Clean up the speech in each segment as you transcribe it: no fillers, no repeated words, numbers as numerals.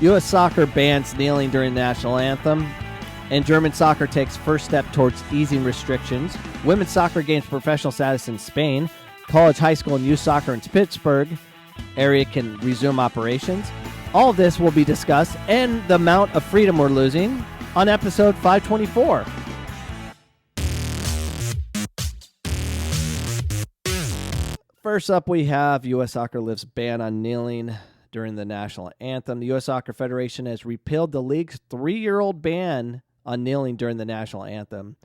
U.S. soccer bans kneeling during the national anthem. And German soccer takes first step towards easing restrictions. Women's soccer gains professional status in Spain. College, high school, and youth soccer in Pittsburgh area can resume operations. All of this will be discussed, and the amount of freedom we're losing on episode 524. First up, we have U.S. Soccer lifts ban on kneeling during the national anthem. The U.S. Soccer Federation has repealed the league's 3-year-old ban on kneeling during the national anthem.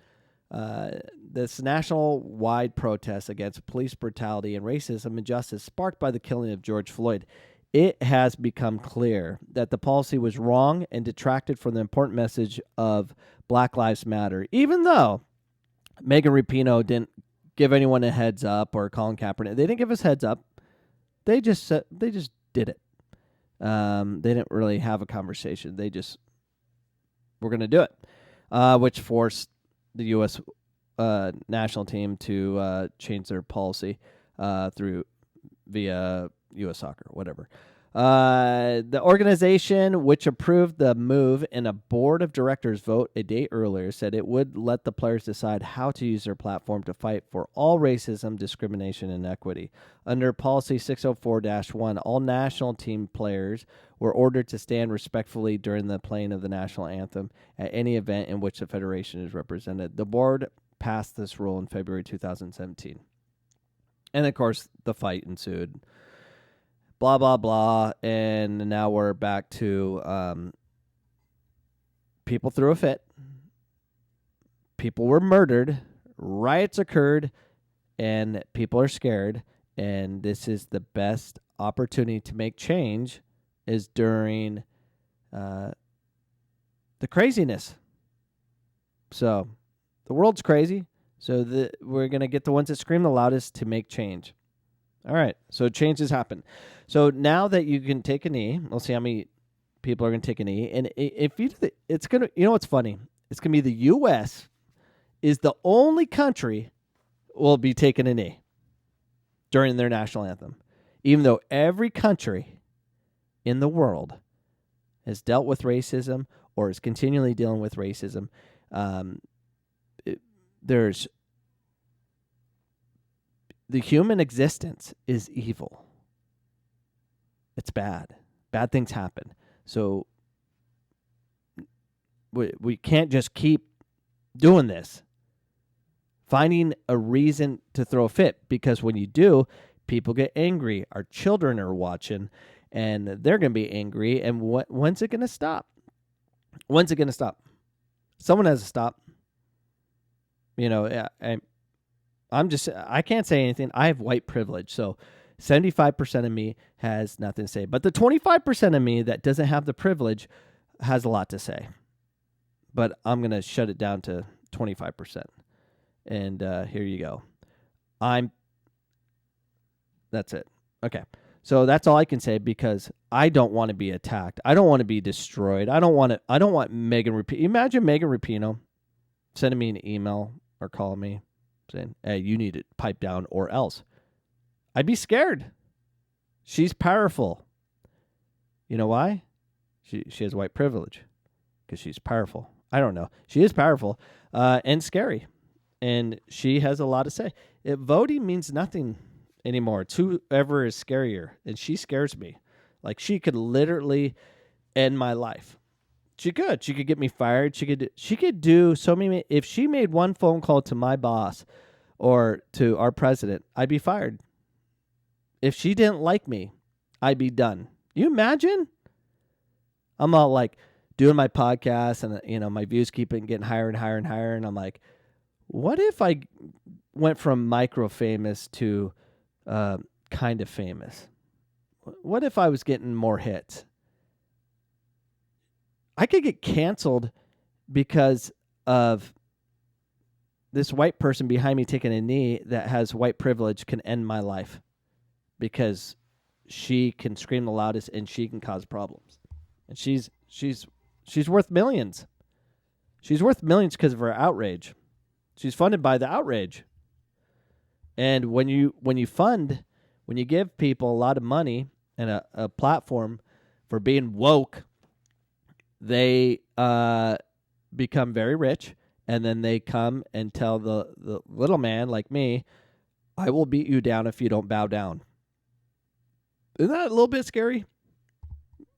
This national-wide protest against police brutality and racism injustice sparked by the killing of George Floyd. It has become clear that the policy was wrong and detracted from the important message of Black Lives Matter, even though Megan Rapinoe didn't give anyone a heads up, or Colin Kaepernick. They didn't give us heads up. They just did it. They didn't really have a conversation. They just were going to do it, which forced the U.S. National team to change their policy via U.S. Soccer, whatever. The organization, which approved the move in a board of directors vote a day earlier, said it would let the players decide how to use their platform to fight for all racism, discrimination, and equity. Under Policy 604-1, all national team players were ordered to stand respectfully during the playing of the national anthem at any event in which the federation is represented. The board passed this rule in February 2017. And, of course, the fight ensued. Blah, blah, blah, and now we're back to people threw a fit. People were murdered. Riots occurred, and people are scared. And this is the best opportunity to make change is during the craziness. So the world's crazy, so we're going to get the ones that scream the loudest to make change. All right, so changes happen. So now that you can take a knee, we'll see how many people are going to take a knee. And if you, it's going to, you know what's funny? It's going to be the U.S. is the only country will be taking a knee during their national anthem, even though every country in the world has dealt with racism or is continually dealing with racism. There's the human existence is evil. It's bad. Bad things happen. So we can't just keep doing this. Finding a reason to throw a fit, because when you do, people get angry. Our children are watching, and they're going to be angry. And when's it going to stop? When's it going to stop? Someone has to stop. You know, I can't say anything. I have white privilege, so 75% of me has nothing to say. But the 25% of me that doesn't have the privilege has a lot to say. But I'm going to shut it down to 25%. And here you go. That's it. Okay. So that's all I can say, because I don't want to be attacked. I don't want to be destroyed. I don't want Megan Rapinoe. Imagine Megan Rapinoe sending me an email or calling me saying, hey, you need to pipe down or else. I'd be scared. She's powerful. You know why? She has white privilege because she's powerful. I don't know. She is powerful and scary. And she has a lot to say. Voting means nothing anymore. It's whoever is scarier. And she scares me. Like, she could literally end my life. She could get me fired. She could do so many. If she made one phone call to my boss or to our president, I'd be fired. If she didn't like me, I'd be done. You imagine? I'm all like doing my podcast, and my views keep getting higher and higher and higher, and I'm like, what if I went from micro famous to kind of famous? What if I was getting more hits? I could get canceled because of this white person behind me taking a knee that has white privilege can end my life because she can scream the loudest and she can cause problems. And she's worth millions. She's worth millions because of her outrage. She's funded by the outrage. And when you give people a lot of money and a platform for being woke, they become very rich, and then they come and tell the little man like me, I will beat you down if you don't bow down. Isn't that a little bit scary?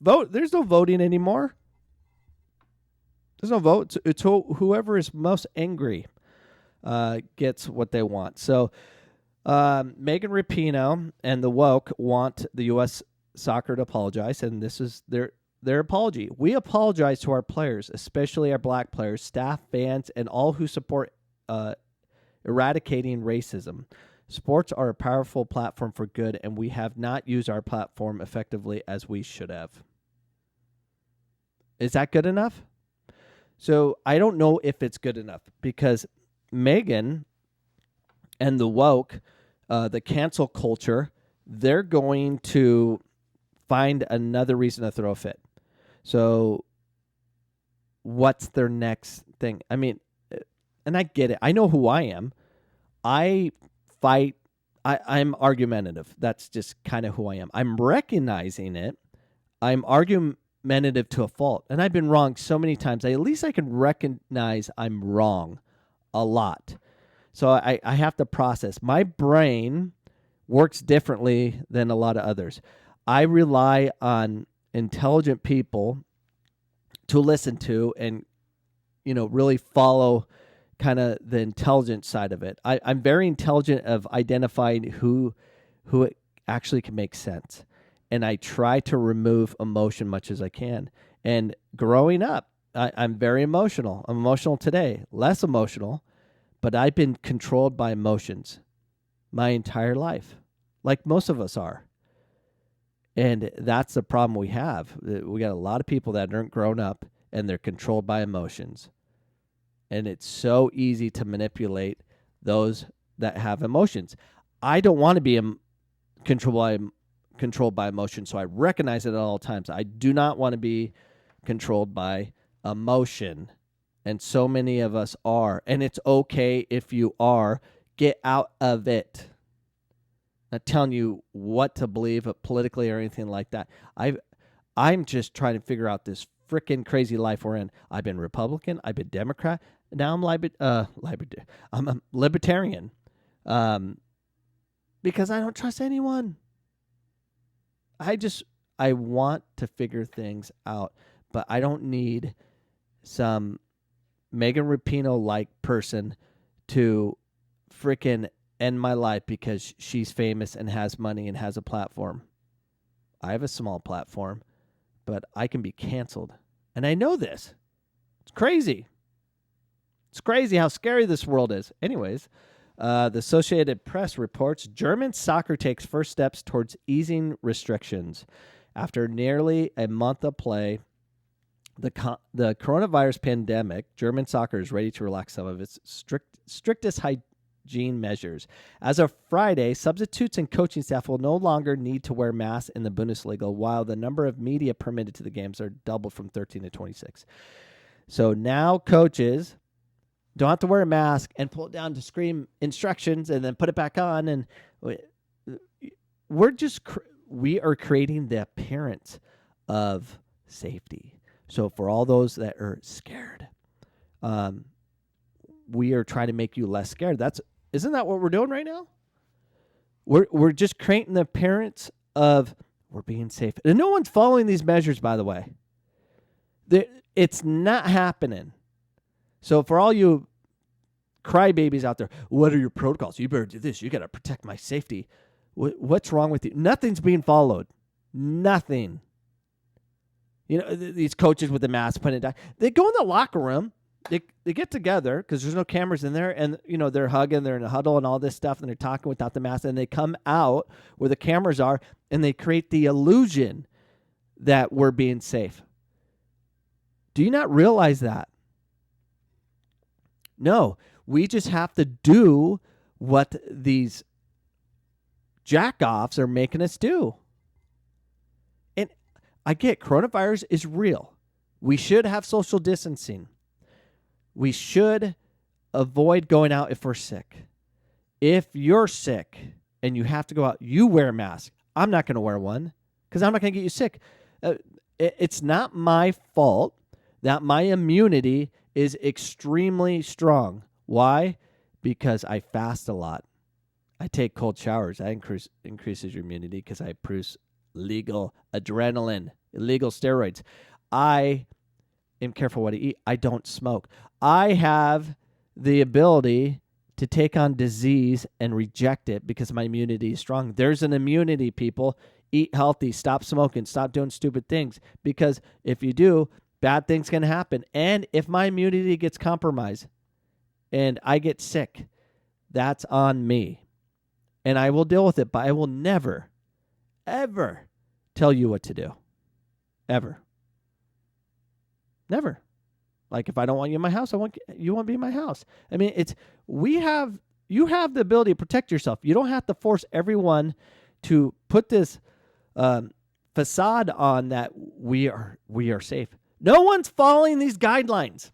Vote. There's no voting anymore. There's no vote. It's whoever is most angry gets what they want. So Megan Rapinoe and the woke want the U.S. soccer to apologize, and this is their apology. We apologize to our players, especially our black players, staff, fans, and all who support eradicating racism. Sports are a powerful platform for good, and we have not used our platform effectively as we should have. Is that good enough? So I don't know if it's good enough, because Megan and the woke, the cancel culture, they're going to find another reason to throw a fit. So what's their next thing? I mean, and I get it. I know who I am. I fight. I'm argumentative. That's just kind of who I am. I'm recognizing it. I'm argumentative to a fault. And I've been wrong so many times. At least I can recognize I'm wrong a lot. So I have to process. My brain works differently than a lot of others. I rely on intelligent people to listen to and, really follow kind of the intelligent side of it. I'm very intelligent of identifying who it actually can make sense. And I try to remove emotion much as I can. And growing up, I'm very emotional. I'm emotional today, less emotional, but I've been controlled by emotions my entire life, like most of us are. And that's the problem we have. We got a lot of people that aren't grown up, and they're controlled by emotions. And it's so easy to manipulate those that have emotions. I don't want to be controlled by emotion, so I recognize it at all times. I do not want to be controlled by emotion, and so many of us are. And it's okay if you are. Get out of it. Not telling you what to believe politically or anything like that. I'm just trying to figure out this freaking crazy life we're in. I've been Republican. I've been Democrat. Now I'm I'm a libertarian, because I don't trust anyone. I want to figure things out, but I don't need some Megan Rapinoe-like person to freaking end my life because she's famous and has money and has a platform. I have a small platform, but I can be canceled. And I know this. It's crazy. It's crazy how scary this world is. Anyways, the Associated Press reports German soccer takes first steps towards easing restrictions. After nearly a month of play, the coronavirus pandemic, German soccer is ready to relax some of its strictest hygiene measures. As of Friday, substitutes and coaching staff will no longer need to wear masks in the Bundesliga, while the number of media permitted to the games are doubled from 13 to 26. So now coaches don't have to wear a mask and pull it down to scream instructions and then put it back on. And we are creating the appearance of safety. So for all those that are scared, we are trying to make you less scared. Isn't that what we're doing right now? We're just creating the appearance of we're being safe. And no one's following these measures, by the way. It's not happening. So for all you crybabies out there, what are your protocols? You better do this. You got to protect my safety. What's wrong with you? Nothing's being followed. Nothing. These coaches with the mask putting it down. They go in the locker room. They get together because there's no cameras in there, and they're hugging, they're in a huddle and all this stuff, and they're talking without the mask, and they come out where the cameras are, and they create the illusion that we're being safe. Do you not realize that? No, we just have to do what these jack-offs are making us do. And I get coronavirus is real. We should have social distancing. We should avoid going out if we're sick. If you're sick and you have to go out, you wear a mask. I'm not going to wear one because I'm not going to get you sick. It's not my fault that my immunity is extremely strong. Why? Because I fast a lot. I take cold showers. That increases your immunity because I produce legal adrenaline, illegal steroids. I am careful what I eat. I don't smoke. I have the ability to take on disease and reject it because my immunity is strong. There's an immunity, people. Eat healthy. Stop smoking. Stop doing stupid things. Because if you do, bad things can happen. And if my immunity gets compromised and I get sick, that's on me. And I will deal with it, but I will never, ever tell you what to do. Ever. Never. Like if I don't want you in my house, you won't be in my house. I mean, you have the ability to protect yourself. You don't have to force everyone to put this facade on that we are safe. No one's following these guidelines.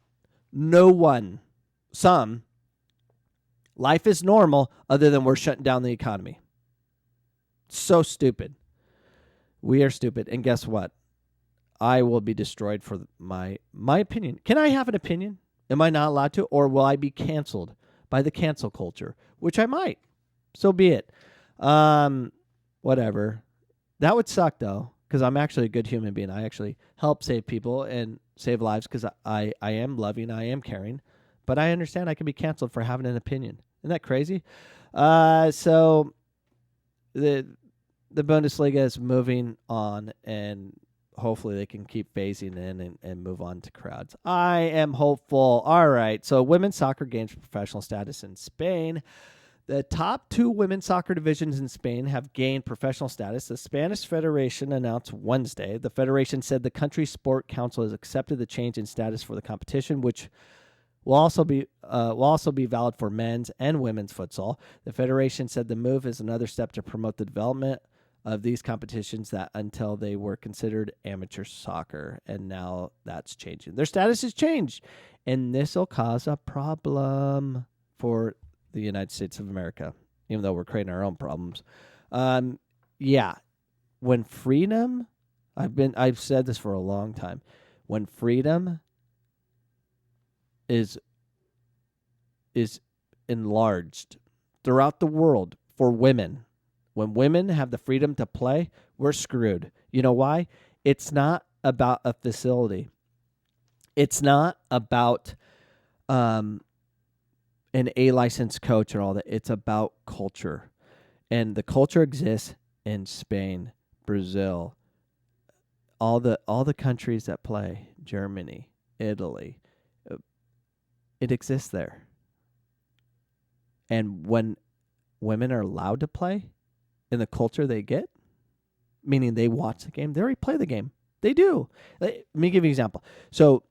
No one. Some. Life is normal other than we're shutting down the economy. So stupid. We are stupid. And guess what? I will be destroyed for my opinion. Can I have an opinion? Am I not allowed to? Or will I be canceled by the cancel culture? Which I might. So be it. Whatever. That would suck, though, because I'm actually a good human being. I actually help save people and save lives because I am loving, I am caring. But I understand I can be canceled for having an opinion. Isn't that crazy? So the Bundesliga is moving on, and hopefully they can keep phasing in and move on to crowds. I am hopeful. All right. So women's soccer gains professional status in Spain. The top 2 women's soccer divisions in Spain have gained professional status. The Spanish Federation announced Wednesday. The federation said the country's sport council has accepted the change in status for the competition, which will also be valid for men's and women's futsal. The federation said the move is another step to promote the development of these competitions that until they were considered amateur soccer, and now that's changing. Their status has changed, and this will cause a problem for the United States of America, even though we're creating our own problems. Yeah, when freedom, I've said this for a long time, when freedom is enlarged throughout the world for women. When women have the freedom to play, we're screwed. You know why? It's not about a facility. It's not about an A-licensed coach or all that. It's about culture. And the culture exists in Spain, Brazil, all the countries that play, Germany, Italy. It exists there. And when women are allowed to play in the culture they get, meaning they watch the game, they already play the game. They do. Let me give you an example. So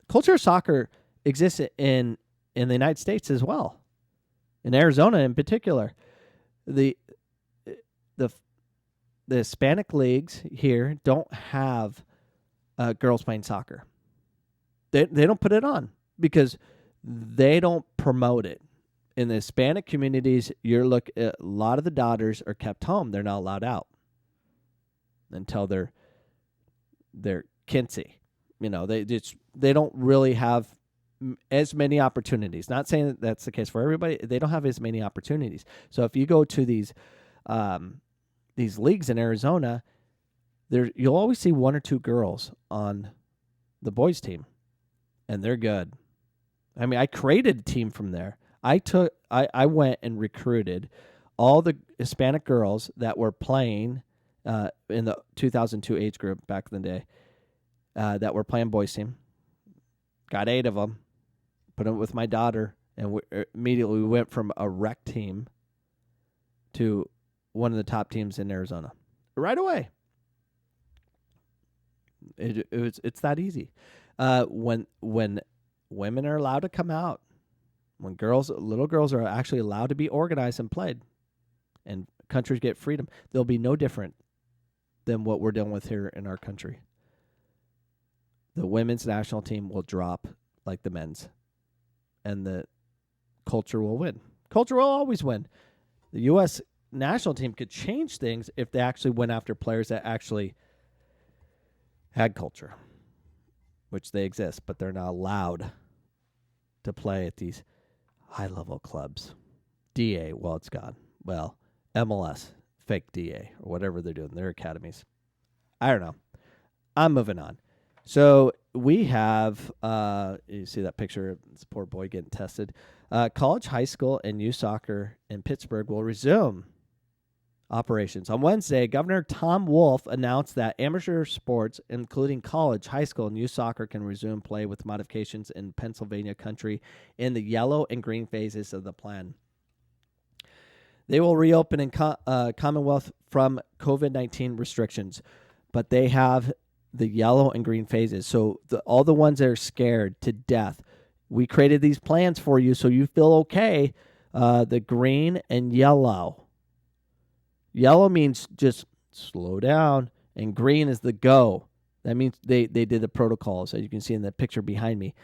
culture of soccer exists in the United States as well. In Arizona in particular. The Hispanic leagues here don't have girls playing soccer. They don't put it on because they don't promote it. In the Hispanic communities, a lot of the daughters are kept home. They're not allowed out until they're kinsey. You know, they don't really have as many opportunities. Not saying that that's the case for everybody. They don't have as many opportunities. So if you go to these leagues in Arizona, you'll always see 1 or 2 girls on the boys' team, and they're good. I mean, I created a team from there. I went and recruited all the Hispanic girls that were playing in the 2002 age group back in the day that were playing boys team. Got 8 of them, put them with my daughter, and immediately we went from a rec team to one of the top teams in Arizona right away. It's that easy. When women are allowed to come out, when little girls are actually allowed to be organized and played, and countries get freedom, they'll be no different than what we're dealing with here in our country. The women's national team will drop like the men's, and the culture will win. Culture will always win. The U.S. national team could change things if they actually went after players that actually had culture. which they exist, but they're not allowed to play at these high-level clubs. DA, well, it's gone. Well, MLS, fake DA, or whatever they're doing, their academies. I don't know. I'm moving on. So we have, you see that picture of this poor boy getting tested. College, high school, and youth soccer in Pittsburgh will resume operations. On Wednesday, Governor Tom Wolf announced that amateur sports, including college, high school, and youth soccer, can resume play with modifications in Pennsylvania country in the yellow and green phases of the plan. They will reopen in Commonwealth from COVID-19 restrictions, but they have the yellow and green phases. So all the ones that are scared to death, we created these plans for you so you feel okay. The green and yellow. Yellow means just slow down, and green is the go. That means they did the protocols. As you can see in the picture behind me,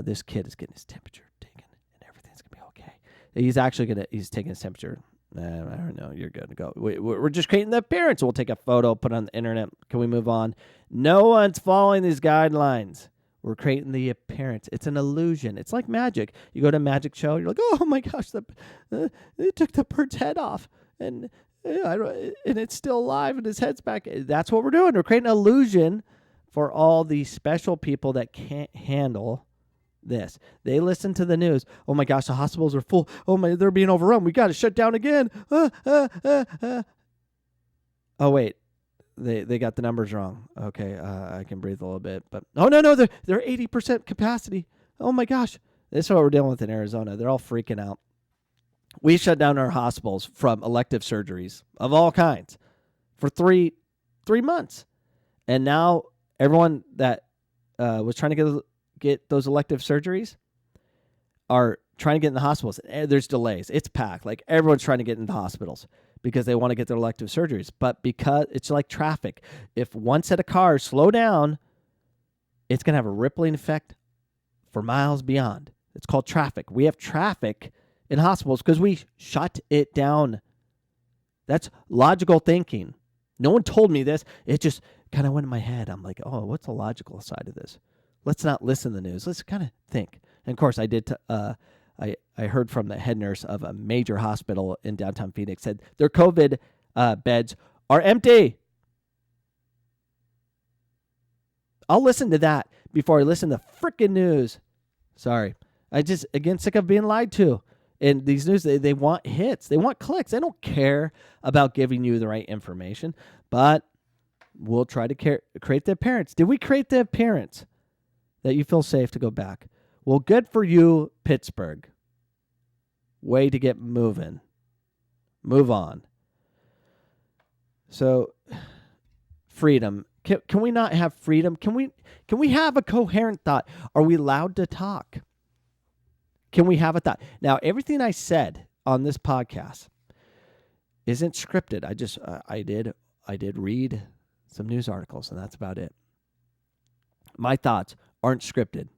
this kid is getting his temperature taken, and everything's going to be okay. He's taking his temperature. I don't know. You're good to go. We're just creating the appearance. We'll take a photo, put it on the internet. Can we move on? No one's following these guidelines. We're creating the appearance. It's an illusion. It's like magic. You go to a magic show. You're like, oh my gosh, they took the bird's head off, and it's still alive, and his head's back. That's what we're doing. We're creating an illusion for all these special people that can't handle this. They listen to the news. Oh my gosh, the hospitals are full. Oh my, they're being overrun. We got to shut down again. Oh wait, they got the numbers wrong. Okay, I can breathe a little bit. But no, they're 80% capacity. Oh my gosh, this is what we're dealing with in Arizona. They're all freaking out. We shut down our hospitals from elective surgeries of all kinds for three months, and now everyone that was trying to get those elective surgeries are trying to get in the hospitals. There's delays. It's packed. Like everyone's trying to get in the hospitals because they want to get their elective surgeries. But because it's like traffic, if one set of cars slow down, it's going to have a rippling effect for miles beyond. It's called traffic. We have traffic in hospitals because we shut it down. That's logical thinking. No one told me this. It just kind of went in my head. I'm like, oh, what's the logical side of this? Let's not listen to the news. Let's kind of think. And of course, I did. I heard from the head nurse of a major hospital in downtown Phoenix said their COVID beds are empty. I'll listen to that before I listen to frickin' news. Sorry, I just again sick of being lied to. And these news, they want hits, they want clicks. They don't care about giving you the right information. But we'll try to create the appearance. Did we create the appearance that you feel safe to go back? Well, good for you, Pittsburgh. Way to get moving. Move on. So, freedom. Can we not have freedom? Can we have a coherent thought? Are we allowed to talk? Can we have a thought? Now, everything I said on this podcast isn't scripted. I did read some news articles, and that's about it. My thoughts aren't scripted.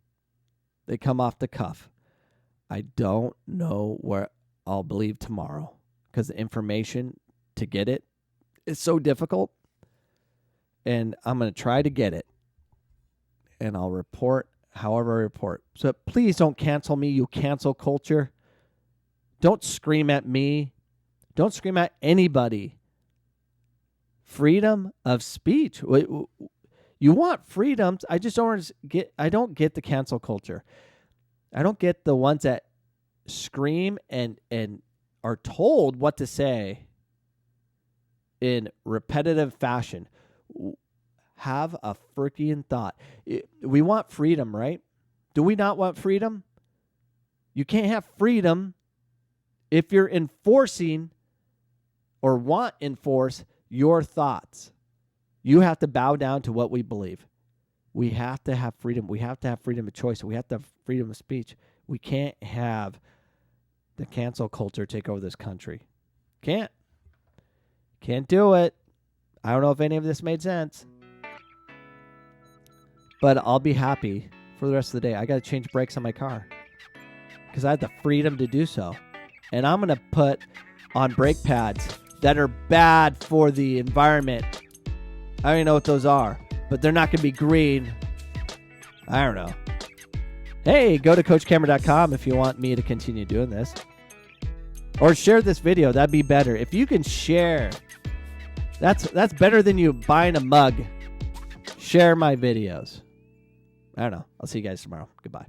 They come off the cuff. I don't know where I'll believe tomorrow because the information to get it is so difficult. And I'm going to try to get it. And I'll report however I report. So please don't cancel me, you cancel culture. Don't scream at me. Don't scream at anybody. Freedom of speech. You want freedoms. I just don't get. I don't get the cancel culture. I don't get the ones that scream and are told what to say in repetitive fashion. Have a freaking thought. We want freedom, right? Do we not want freedom? You can't have freedom if you're enforcing or enforce your thoughts. You have to bow down to what we believe. We have to have freedom. We have to have freedom of choice. We have to have freedom of speech. We can't have the cancel culture take over this country. Can't do it. I don't know if any of this made sense. But I'll be happy for the rest of the day. I got to change brakes on my car because I have the freedom to do so. And I'm going to put on brake pads that are bad for the environment. I don't even know what those are, but they're not going to be green. I don't know. Hey, go to CoachCameron.com if you want me to continue doing this. Or share this video. That'd be better. If you can share, that's better than you buying a mug. Share my videos. I don't know. I'll see you guys tomorrow. Goodbye.